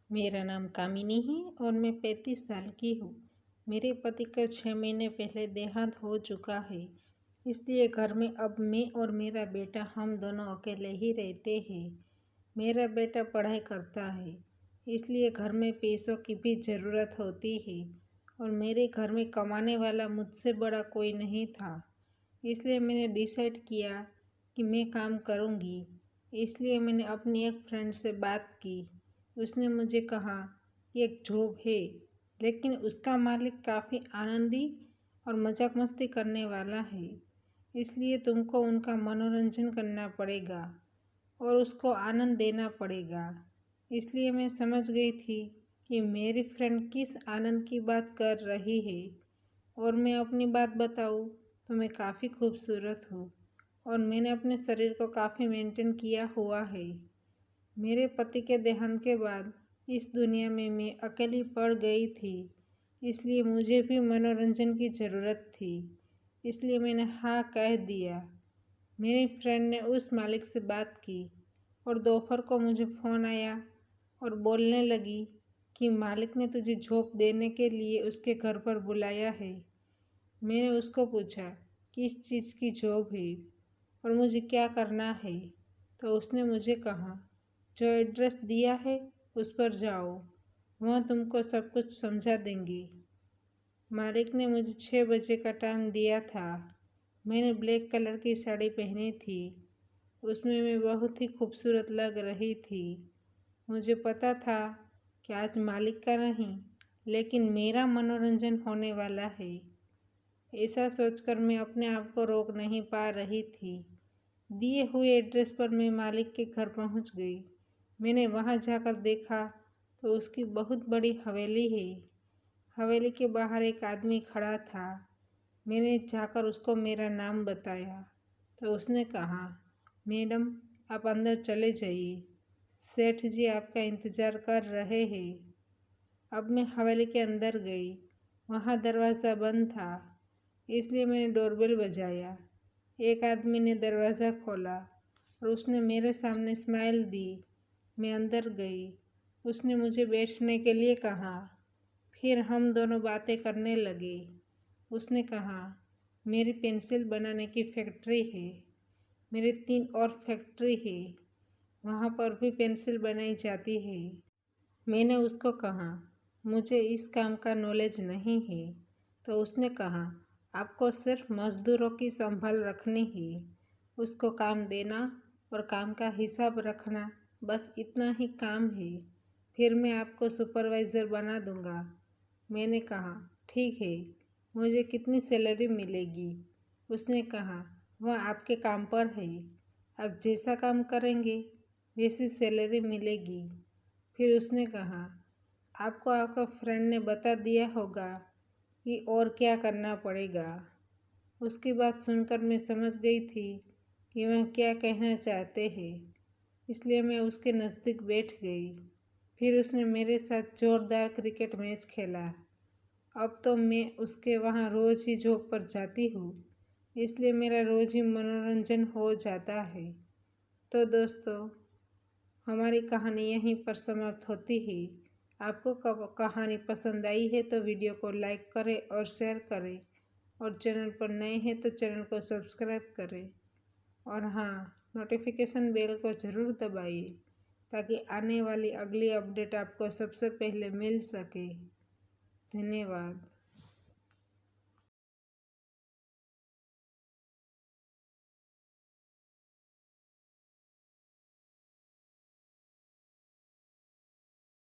मेरा नाम कामिनी है और मैं 35 साल की हूँ। मेरे पति का 6 महीने पहले देहांत हो चुका है, इसलिए घर में अब मैं और मेरा बेटा हम दोनों अकेले ही रहते हैं। मेरा बेटा पढ़ाई करता है, इसलिए घर में पैसों की भी ज़रूरत होती है और मेरे घर में कमाने वाला मुझसे बड़ा कोई नहीं था। इसलिए मैंने डिसाइड किया कि मैं काम करूँगी। इसलिए मैंने अपनी एक फ्रेंड से बात की। उसने मुझे कहा कि एक जॉब है, लेकिन उसका मालिक काफ़ी आनंदी और मजाक मस्ती करने वाला है, इसलिए तुमको उनका मनोरंजन करना पड़ेगा और उसको आनंद देना पड़ेगा। इसलिए मैं समझ गई थी कि मेरी फ्रेंड किस आनंद की बात कर रही है। और मैं अपनी बात बताऊँ तो मैं काफ़ी खूबसूरत हूँ और मैंने अपने शरीर को काफ़ी मेंटेन किया हुआ है। मेरे पति के देहांत के बाद इस दुनिया में मैं अकेली पड़ गई थी, इसलिए मुझे भी मनोरंजन की ज़रूरत थी। इसलिए मैंने हाँ कह दिया। मेरी फ्रेंड ने उस मालिक से बात की और दोपहर को मुझे फ़ोन आया और बोलने लगी कि मालिक ने तुझे जॉब देने के लिए उसके घर पर बुलाया है। मैंने उसको पूछा किस चीज़ की जॉब है और मुझे क्या करना है, तो उसने मुझे कहा जो एड्रेस दिया है उस पर जाओ, वहाँ तुमको सब कुछ समझा देंगी। मालिक ने मुझे 6 बजे का टाइम दिया था। मैंने ब्लैक कलर की साड़ी पहनी थी, उसमें मैं बहुत ही खूबसूरत लग रही थी। मुझे पता था कि आज मालिक का नहीं, लेकिन मेरा मनोरंजन होने वाला है। ऐसा सोचकर मैं अपने आप को रोक नहीं पा रही थी। दिए हुए एड्रेस पर मैं मालिक के घर पहुंच गई। मैंने वहां जाकर देखा तो उसकी बहुत बड़ी हवेली है। हवेली के बाहर एक आदमी खड़ा था। मैंने जाकर उसको मेरा नाम बताया तो उसने कहा, मैडम आप अंदर चले जाइए, सेठ जी आपका इंतज़ार कर रहे हैं। अब मैं हवेली के अंदर गई। वहाँ दरवाज़ा बंद था, इसलिए मैंने डोरबेल बजाया। एक आदमी ने दरवाज़ा खोला और उसने मेरे सामने स्माइल दी। मैं अंदर गई। उसने मुझे बैठने के लिए कहा। फिर हम दोनों बातें करने लगे। उसने कहा, मेरी पेंसिल बनाने की फैक्ट्री है, मेरी 3 और फैक्ट्री है, वहाँ पर भी पेंसिल बनाई जाती है। मैंने उसको कहा, मुझे इस काम का नॉलेज नहीं है। तो उसने कहा, आपको सिर्फ मज़दूरों की संभाल रखनी है, उसको काम देना और काम का हिसाब रखना, बस इतना ही काम है। फिर मैं आपको सुपरवाइज़र बना दूंगा। मैंने कहा, ठीक है, मुझे कितनी सैलरी मिलेगी? उसने कहा, वह आपके काम पर है, आप जैसा काम करेंगे वैसी सैलरी मिलेगी। फिर उसने कहा, आपको आपका फ्रेंड ने बता दिया होगा कि और क्या करना पड़ेगा। उसकी बात सुनकर मैं समझ गई थी कि वह क्या कहना चाहते हैं, इसलिए मैं उसके नज़दीक बैठ गई। फिर उसने मेरे साथ ज़ोरदार क्रिकेट मैच खेला। अब तो मैं उसके वहाँ रोज़ ही जॉब पर जाती हूँ, इसलिए मेरा रोज़ ही मनोरंजन हो जाता है। तो दोस्तों, हमारी कहानी यहीं पर समाप्त होती है। आपको कहानी पसंद आई है तो वीडियो को लाइक करें और शेयर करें, और चैनल पर नए हैं तो चैनल को सब्सक्राइब करें, और हाँ, नोटिफिकेशन बेल को ज़रूर दबाइए ताकि आने वाली अगली अपडेट आपको सबसे पहले मिल सके। धन्यवाद।